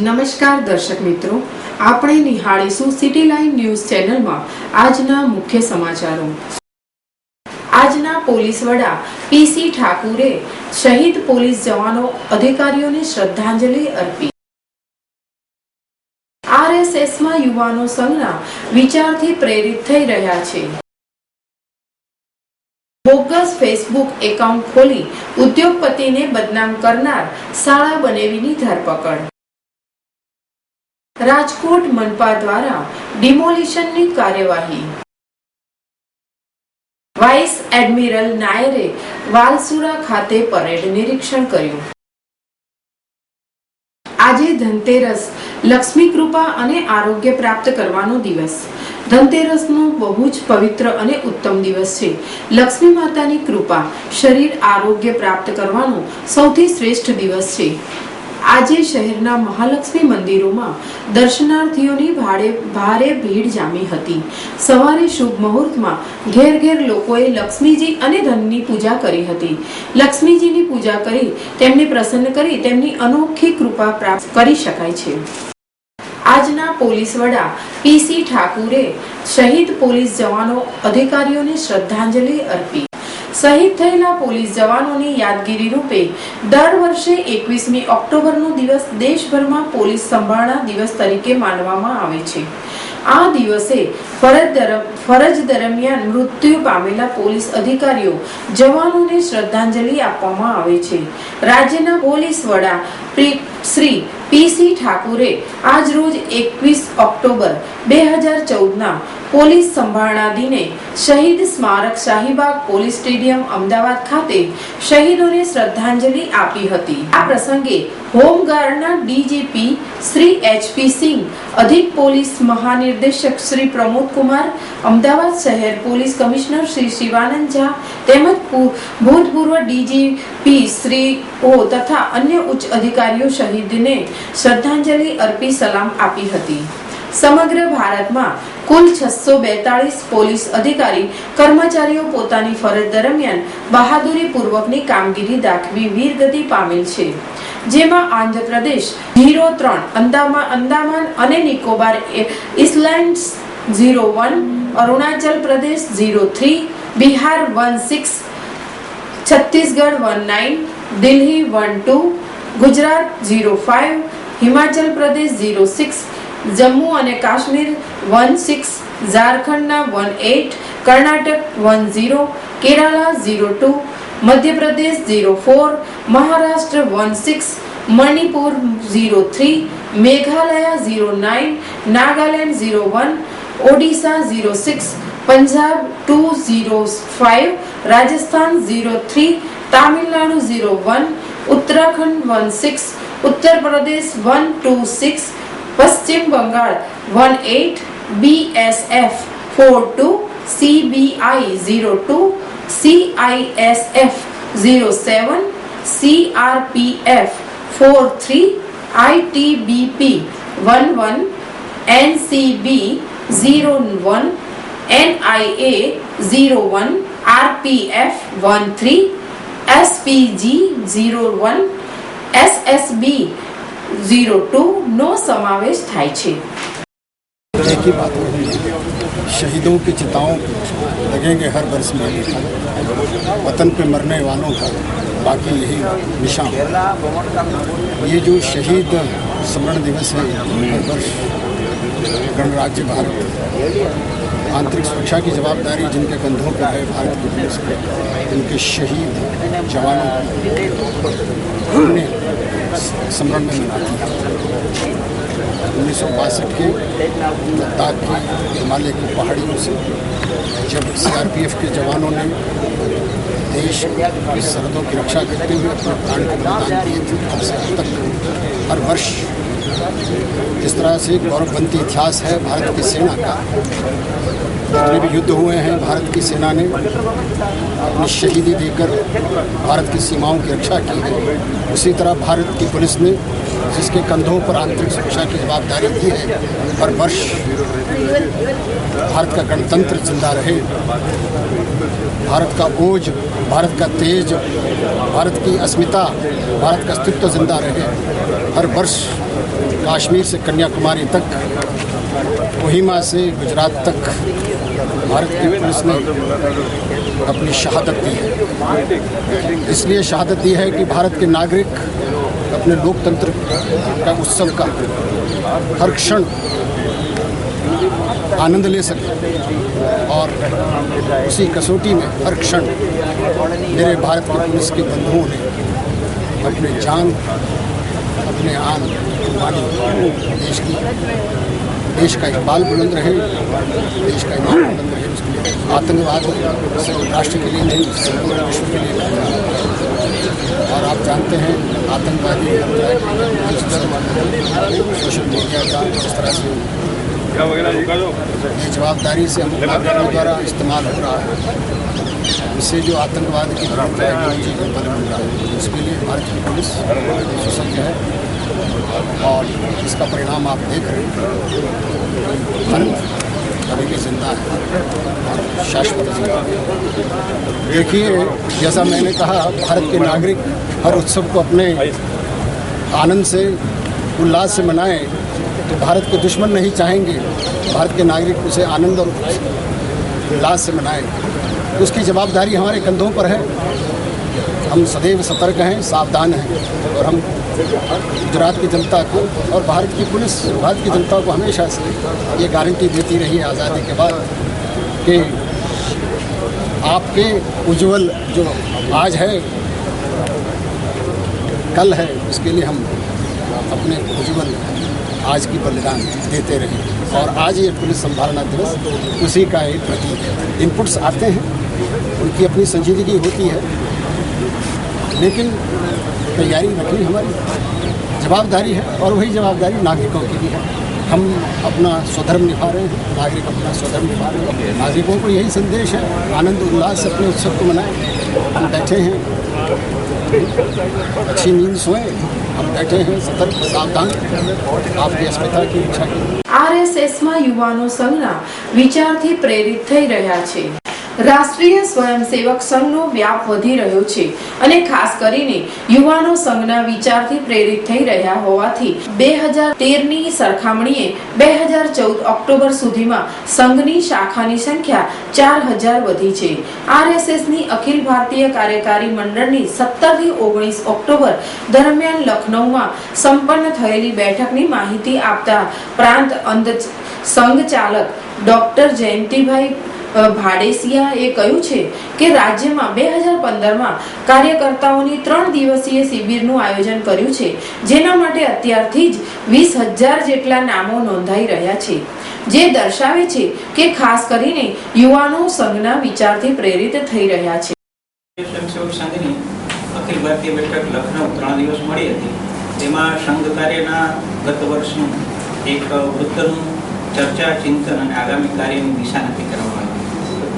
નમસ્કાર દર્શક મિત્રો, આપણે નિહાળીશું સિટી લાઈન ન્યૂઝ ચેનલમાં આજના મુખ્ય સમાચારો। આજના પોલીસ વડા પીસી ઠાકુરે શહીદ પોલીસ જવાનો અધિકારીઓને શ્રદ્ધાંજલિ અર્પી। આરએસએસમાં યુવાનો સંઘના વિચારથી પ્રેરિત થઈ રહ્યા છે। બોગસ ફેસબુક એકાઉન્ટ ખોલી ઉદ્યોગપતિને બદનામ કરનાર શાળા બનેવીની ધરપકડ। રાજકોટ મનપા દ્વારા ડિમોલિશનની કાર્યવાહી। વાઇસ એડમિરલ નાયરે વાલસુરા ખાતે પરેડ નિરીક્ષણ કર્યું। આજે ધનતેરસ, લક્ષ્મી કૃપા અને આરોગ્ય પ્રાપ્ત કરવાનો દિવસ। ધનતેરસનો બહુ જ પવિત્ર અને ઉત્તમ દિવસ છે। લક્ષ્મી માતાની કૃપા, શરીર આરોગ્ય પ્રાપ્ત કરવાનો સૌથી શ્રેષ્ઠ દિવસ છે। આજે શહેરના મહાલક્ષ્મી મંદિરોમાં દર્શનાર્થીઓની ભારે ભીડ જામી હતી। સવારે શુભ મુહૂર્તમાં ઘેર ઘેર લોકોએ લક્ષ્મીજી અને ધનની પૂજા કરી હતી। લક્ષ્મીજીની પૂજા કરી તેમને પ્રસન્ન કરી તેમની અનોખી કૃપા પ્રાપ્ત કરી શકાય છે। આજના પોલીસ વડા પીસી ઠાકુરે શહીદ પોલીસ જવાનો અધિકારીઓને શ્રદ્ધાંજલિ અર્પી। શહીદ થયેલા પોલીસ જવાનોની યાદગીરી રૂપે દર વર્ષે 21મી ઓક્ટોબરનો દિવસ દેશભરમાં પોલીસ સંભાળના દિવસ તરીકે માનવામાં આવે છે। આ દિવસે ફરજ દરમિયાન મૃત્યુ પામેલા પોલીસ અધિકારીઓ જવાનોને શ્રદ્ધાંજલિ આપવામાં આવે છે। રાજ્યના પોલીસ વડા શ્રી પીસી ઠાકુરે આજ રોજ 21 ઓક્ટોબર 2014ના પોલીસ સંભાળના દિને શહીદ સ્મારક શાહીબાગ પોલીસ સ્ટેડિયમ અમદાવાદ ખાતે શહીદોને શ્રદ્ધાંજલિ આપી હતી। આ પ્રસંગે હોમગાર્ડના ડીજીપી શ્રી એચપી સિંહ, અધિક પોલીસ મહાનિર્દેશક શ્રી પ્રમોદ કુમાર, અમદાવાદ શહેર પોલીસ કમિશનર શ્રી શિવાનંદ ઝા તેમજ ભૂતપૂર્વ ડીજીપી શ્રી ઓ તથા અન્ય ઉચ્ચ અધિકારીઓ શહીદને શ્રદ્ધાંજલિ અર્પી સલામ આપી હતી। સમગ્ર ભારતમાં કુલ 642 પોલીસ અધિકારી કર્મચારીઓ પોતાની ફરજ દરમિયાન બહાદુરી પૂર્વકની કામગીરી દાખવી વીરગતિ પામેલ છે। જેમાં આંધ્રપ્રદેશ 03, અંદામાન અને નિકોબાર ઇસ્લેન્ડ્સ 01, અરુણાચલ પ્રદેશ 03, બિહાર 16, છત્તીસગઢ 19, દિલ્હી 12, ગુજરાત 05, હિમાચલ પ્રદેશ 06, જમ્મુ અને કાશ્મીર 16, ઝારખંડના 18, કર્ણાટક 10, કેરાલા 02, મધ્યપ્રદેશ 04, મહારાષ્ટ્ર 16, મણિપુર 03, મેઘાલય 09, નાગાલેન્ડ 01, ઓડિશા 06, પંજાબ 205, રાજસ્થાન 03, તામિલનાડુ 01, ઉત્તરાખંડ 16, ઉત્તર પ્રદેશ 126, પશ્ચિમ Bengal 18, BSF 42, CBI 02, CISF 07, CRPF 43, ITBP 11, NCB 01, NIA 01, RPF 13, SPG 01, SSB 02 નો સમાવેશ થાય છે। एक ही बात होगी, शहीदों की चिताओं को लगेंगे हर वर्ष में। वतन पे मरने वालों का बाकी यही निशान। ये जो शहीद स्मरण दिवस है हर वर्ष गणराज्य भारत आंतरिक सुरक्षा की जवाबदारी जिनके कंधों पर है भारत की पुलिस पे, उनके शहीद जवानों ने स्मरण में मनाती है। 1962 के लद्दाख की हिमालय की पहाड़ियों से जब CRPF के जवानों ने देश की सरहदों की रक्षा करते हुए अपने प्राण के बलिदान दिए थे, तब से अब तक हर वर्ष जिस तरह से गौरववंती इतिहास है भारत की सेना का, जितने भी युद्ध हुए हैं भारत की सेना ने अपनी शहीदी देकर भारत की सीमाओं की रक्षा की है, उसी तरह भारत की पुलिस ने जिसके कंधों पर आंतरिक सुरक्षा की जवाबदारी दी है, हर वर्ष भारत का गणतंत्र जिंदा रहे, भारत का ओज, भारत का तेज, भारत की अस्मिता, भारत का अस्तित्व जिंदा रहे। हर वर्ष कश्मीर से कन्याकुमारी तक, कोहिमा से गुजरात तक भारत की पुलिस ने अपनी शहादत दी है। इसलिए शहादत दी है कि भारत के नागरिक अपने लोकतंत्र का उत्सव का हर क्षण आनंद ले सके और उसी कसौटी में हर क्षण मेरे भारत के पुलिस के बंधुओं ने अपने जान, अपने आन कुर्बानी देश का इकबाल बुलंद रहे, देश का इकबाल बुलंद रहे। उसके लिए आतंकवाद सिर्फ राष्ट्र के लिए नहीं, संपूर्ण विश्व के लिए। और आप जानते हैं आतंकवादी सोशल मीडिया का जिस तरह से ये जवाबदारी से हम नागरिकों द्वारा इस्तेमाल हो रहा है, इससे जो आतंकवाद की बल मिल रहा है, उसके लिए भारत की पुलिस विशेषज्ञ है और इसका परिणाम आप देख रहे हैं। अभी भी जिंदा है और शाश्वत जिंदा है। देखिए, जैसा मैंने कहा, भारत के नागरिक हर उत्सव को अपने आनंद से, उल्लास से मनाएं, तो भारत के दुश्मन नहीं चाहेंगे भारत के नागरिक उसे आनंद और उल्लास से मनाएं। तो उसकी जवाबदारी हमारे कंधों पर है। हम सदैव सतर्क हैं, सावधान हैं और हम गुजरात की जनता को और भारत की पुलिस, भारत की जनता को हमेशा से ये गारंटी देती रही है आज़ादी के बाद कि आपके उज्जवल जो आज है, कल है, उसके लिए हम अपने उज्जवल आज की बलिदान देते रहे। और आज ये पुलिस संभालना दिवस उसी का एक प्रतीक है। इनपुट्स आते हैं, उनकी अपनी संजीदगी होती है, लेकिन तैयारी रखनी हमारी जवाबदारी है और वही जवाबदारी नागरिकों की भी है। हम अपना स्वधर्म निभा रहे हैं, नागरिक अपना स्वधर्म निभा रहे हैं। नागरिकों को यही संदेश है, आनंद उल्लास से अपने उत्सव को मनाएं। हम बैठे हैं, अच्छी नींद सोएं, हम बैठे हैं सतर्क, सावधान, आपकी अस्मिता की इच्छा की। આરએસએસમાં યુવાનો સંઘના વિચારથી પ્રેરિત થઈ રહ્યા છે। રાષ્ટ્રીય સ્વયંસેવક સંઘનો વ્યાપ વધી રહ્યો છે અને ખાસ કરીને યુવાનો સંઘના વિચારથી પ્રેરિત થઈ રહ્યા હોવાથી 2013ની સરખામણીએ 2014 ઓક્ટોબર સુધીમાં સંઘની શાખાની સંખ્યા 4000 વધી છે। આરએસએસની અખિલ ભારતીય કાર્યકારી મંડળની 17 થી 19 ઓક્ટોબર દરમિયાન લખનૌમાં સંપન્ન થયેલી બેઠકની માહિતી આપતા પ્રાંત અંધ સંઘચાલક ડોક્ટર જયંતિભાઈ ભાડેસિયાએ કહ્યું છે કે રાજ્યમાં 2015માં કાર્યકર્તાઓની 3 દિવસીય શિબિરનું આયોજન કર્યું છે, જેના માટે અત્યારથી જ 20,000 જેટલા નામો નોંધાઈ રહ્યા છે, જે દર્શાવે છે કે ખાસ કરીને યુવાનો સંઘના વિચારથી પ્રેરિત થઈ રહ્યા છે। સ્વયંસેવક સંઘની અખિલ ભારતીય બેઠક લખનઉ 3 દિવસ મળી હતી। તેમાં સંઘ કાર્યના ગત વર્ષનું એક વૃત્તનું ચર્ચા, ચિંતન અને આગામી કાર્યની દિશા નક્કી કરવામાં આવી।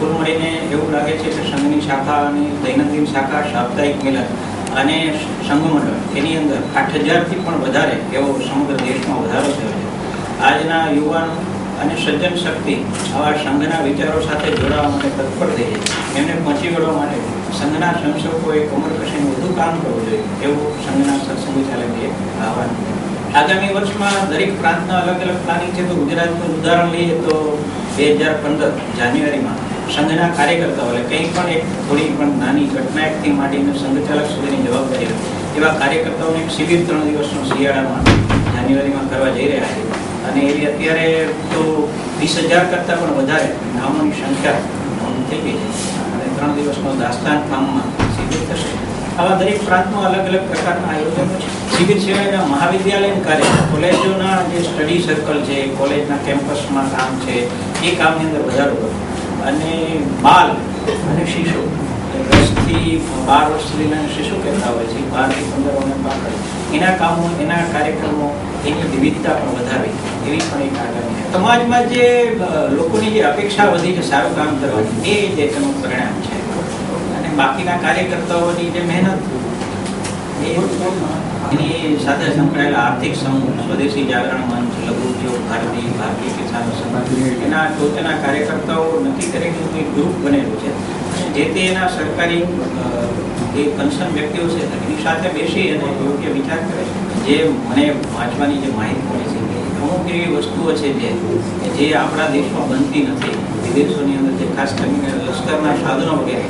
કુલ મળીને એવું લાગે છે કે સંઘની શાખા અને દૈનંદિન શાખા, સાપ્તાહિક મિલન અને સંઘ મંડળ એની અંદર 8,000થી પણ વધારે એવો સમગ્ર દેશમાં વધારો થયો છે। આજના યુવાનો અને સજ્જન શક્તિ આવા સંઘના વિચારો સાથે જોડાવા માટે તત્પર થઈ છે। એમને પહોંચી વળવા માટે સંઘના સંશોધકોએ કમર કસીને વધુ કામ કરવું જોઈએ એવું સંઘના સરસંઘચાલકે આહવાન કર્યું। આગામી વર્ષમાં દરેક પ્રાંતના અલગ અલગ પ્લાનિંગ છે। તો ગુજરાતનું ઉદાહરણ લઈએ તો 2015 જાન્યુઆરીમાં સંઘના કાર્યકર્તાઓ કંઈ પણ એક થોડી પણ નાની ઘટના એકથી માંડીને સંઘચાલક સુધીની જવાબદારી હતી એવા કાર્યકર્તાઓને એક શિબિર 3 દિવસનો શિયાળામાં જાન્યુઆરીમાં કરવા જઈ રહ્યા છે અને એવી અત્યારે તો 20,000 કરતાં પણ વધારે નામોની સંખ્યા થઈ ગઈ છે અને 3 દિવસનો દાસ્તાન કામમાં શિબિર થશે। આવા દરેક પ્રાંતમાં અલગ અલગ પ્રકારના આયોજનો છે। શિબિર સિવાયના મહાવિદ્યાલયના કાર્ય, કોલેજોના જે સ્ટડી સર્કલ છે, કોલેજના કેમ્પસમાં કામ છે, એ કામની અંદર વધારો કરો અને બાલ અને શિશુ 10 થી 12 વર્ષ સુધીના શિશુ કહેતા હોય છે, 12 થી 15 અને બાળકો, એના કામો, એના કાર્યક્રમો, એની વિવિધતા પણ વધારવી એવી પણ એક આગામી છે। સમાજમાં જે લોકોની જે અપેક્ષા વધી છે સારું કામ કરવાની, એ જ તેનું પરિણામ છે અને બાકીના કાર્યકર્તાઓની જે મહેનત એની સાથે સંકળાયેલા આર્થિક સમૂહ, સ્વદેશી જાગરણ મંચ, લઘુ ઉદ્યોગ ભારતી, ભારતીય કિસાન સંઘ, એના ટોચના કાર્યકર્તાઓ નક્કી કરેલું એક ગ્રુપ બનેલું છે. જે તે એના સરકારી જે કન્સર્ન વ્યક્તિઓ છે એની સાથે બેસી અને યોગ્ય વિચાર કરે છે. જે મને વાંચવાની જે માહિતી મળી છે, અમુક એવી વસ્તુઓ છે જે આપણા દેશમાં બનતી નથી, વિદેશોની અંદર, જે ખાસ કરીને લશ્કરના સાધનો વગેરે,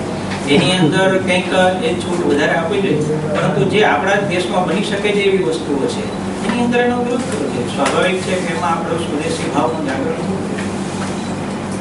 એની અંદર કંઈક એ છૂટ વધારે આપવી જોઈએ, પરંતુ જે આપણા દેશમાં બની શકે છે એવી વસ્તુઓ છે એની અંદર એનો વિરોધ કરવો છે. સ્વાભાવિક છે કે એમાં આપણો સ્વદેશી ભાવનું જાગરણ થવું જોઈએ.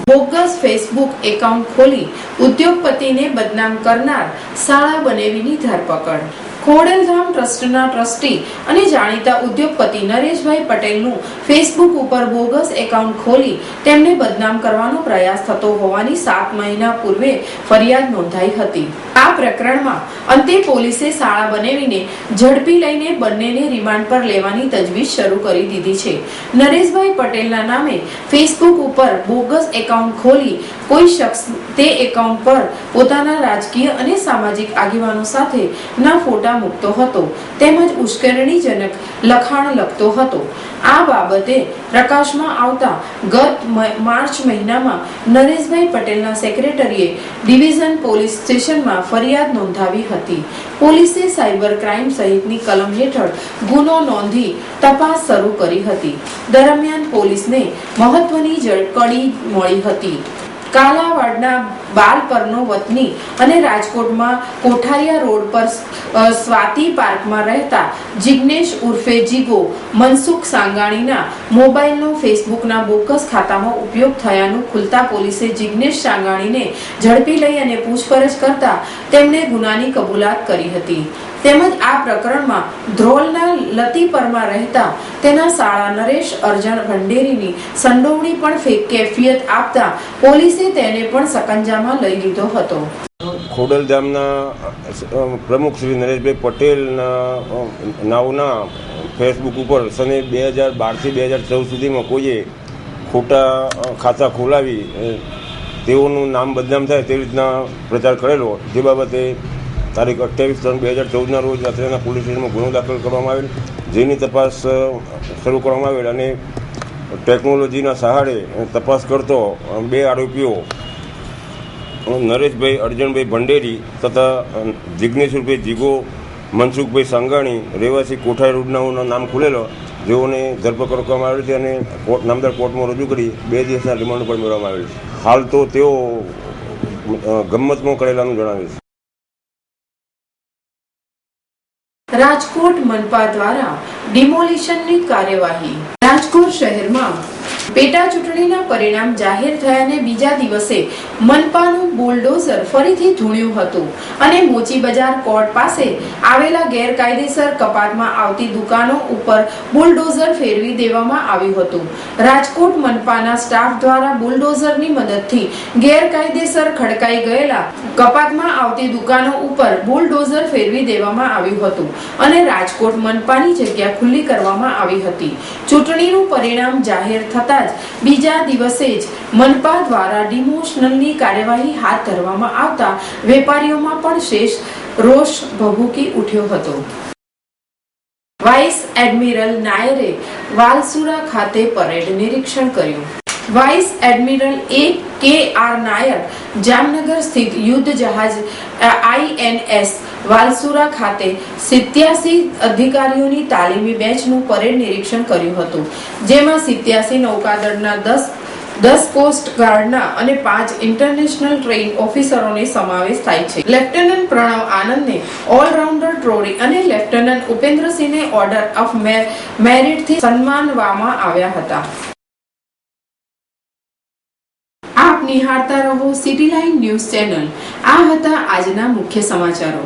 બોગસ ફેસબુક એકાઉન્ટ ખોલી ઉદ્યોગપતિને બદનામ કરનાર શાળા બનેવીની ધરપકડ. ખોડલધામ ટ્રસ્ટના ટ્રસ્ટી અને જાણીતા ઉદ્યોગપતિ નરેશભાઈ પટેલનું ફેસબુક ઉપર બોગસ એકાઉન્ટ ખોલી તેમને બદનામ કરવાનો પ્રયાસ થતો હોવાની 7 મહિના પૂર્વે ફરિયાદ નોંધાઈ હતી. આ પ્રકરણમાં અંતે પોલીસે શાળા બનેવીને ઝડપી લઈને બંનેને રિમાન્ડ પર લેવાની તજવીજ શરૂ કરી દીધી છે. નરેશભાઈ પટેલના નામે ફેસબુક ઉપર બોગસ એકાઉન્ટ ખોલી કોઈ શખ્સ તે એકાઉન્ટ પર પોતાના રાજકીય અને સામાજિક આગેવાનો સાથે ના ફોટા મૂકતો હતો તેમજ ઉશ્કેરણીજનક લખાણ લખતો હતો. આ બાબતે પ્રકાશમાં આવતા ગત માર્ચ મહિનામાં નરેશભાઈ પટેલના સેક્રેટરીએ ડિવિઝન પોલીસ સ્ટેશનમાં ફરિયાદ નોંધાવી હતી. પોલીસે સાયબર ક્રાઇમ સહિતની કલમ હેઠળ ગુનો નોંધી તપાસ શરૂ કરી હતી. દરમિયાન પોલીસને મહત્વની કડી મળી હતી. કાલાવાડના બાલપરનો વતની અને રાજકોટમાં કોઠારિયા રોડ પર સ્વાતિ પાર્કમાં રહેતા જિગ્નેશ ઉર્ફે જીગો મનસુખ સાંગાણીના મોબાઈલનો ફેસબુકના બોગસ ખાતામાં ઉપયોગ થયાનું ખુલતા પોલીસે જિગ્નેશ સાંગાણીને ઝડપી લઈ અને પૂછપરછ કરતા તેમણે ગુનાની કબૂલાત કરી હતી. તેમજ આ પ્રકરણમાં ધ્રોલના લતીપરમાં રહેતા તેના શાળા નરેશ અર્જણ ભંડેરીની સંડોવણી પણ કેફિયત આપતા પોલીસે તેને પણ સકંજામાં લઈ લીધો હતો. ખોડલધામના પ્રમુખ શ્રી નરેશભાઈ પટેલના નાવના ફેસબુક ઉપર સને 2012થી 2014 સુધીમાં કોઈએ ખોટા ખાતા ખોલાવી તેઓનું નામ બદનામ થાય તેવી રીતના પ્રચાર કરેલો, જે બાબતે તારીખ 28/3/2014ના રોજ રાત્રેના પોલીસ સ્ટેશનમાં ગુનો દાખલ કરવામાં આવેલ, જેની તપાસ શરૂ કરવામાં આવેલ અને ટેકનોલોજીના સહારે તપાસ કરતો 2 આરોપીઓ નરેશભાઈ અર્જણભાઈ ભંડેરી તથા જિગ્નેશભાઈ જીગો મનસુખભાઈ સાંગાણી રહેવાસી કોઠારી રોડનાઓનો નામ ખુલેલો, જેઓને ધરપકડ કરવામાં આવેલ છે અને નામદાર કોર્ટમાં રજૂ કરી 2 દિવસના રિમાન્ડ પર મેળવવામાં આવેલ છે. હાલ તો તેઓ ગમ્મતમાં કરેલાનું જણાવે છે. રાજકોટ મનપા દ્વારા ડિમોલિશનની કાર્યવાહી. રાજકોટ શહેરમાં પેટા ચૂંટણીના પરિણામ જાહેર થયાને બીજા દિવસે મનપાનું બુલડોઝર ફરીથી ધૂણ્યું હતું અને મોચી બજાર કોર્ટ પાસે આવેલા ગેરકાયદેસર કપાતમાં આવતી દુકાનો ઉપર બુલડોઝર ફેરવી દેવામાં આવ્યું હતું. રાજકોટ મનપાના સ્ટાફ દ્વારા બુલડોઝરની મદદથી ગેરકાયદેસર ખડકાઈ ગયેલા કપાતમાં આવતી દુકાનો ઉપર બુલડોઝર ફેરવી દેવામાં આવ્યું હતું અને રાજકોટ મનપાની જગ્યા ખુલ્લી કરવામાં આવી હતી. ચૂંટણીનું પરિણામ જાહેર થતા બીજા દિવસે જ મનપા દ્વારા ડિમોશનલની કાર્યવાહી હાથ ધરવામાં આવતા વેપારીઓમાં પણ શેષ રોષ ભભૂકી ઉઠ્યો હતો. વાઇસ એડમિરલ નાયરે વાલસુરા ખાતે પરેડ નિરીક્ષણ કર્યું. Vice admiral A.K.R. Nair Jamnagar સ્થિત યુદ્ધ જહાજ INS વાલસુરા ખાતે 87 અધિકારીઓની તાલીમી બેચનું પરેડ નિરીક્ષણ કર્યું હતું, જેમાં 87 નૌકાદળના 10 કોસ્ટ ગાર્ડના અને 5 ઇન્ટરનેશનલ ટ્રેન ઓફિસરોને સમાવેશ થાય છે. લેફ્ટનન્ટ પ્રણવ આનંદને ઓલરાઉન્ડર ટ્રોફી અને લેફ્ટનન્ટ ઉપેન્દ્રસિંહને ઓર્ડર ઓફ મેરિટથી સન્માનવામાં આવ્યા હતા. આપ નિહાળતા રહો સિટી લાઇન ન્યૂઝ ચેનલ. આ હતા આજના મુખ્ય સમાચારો.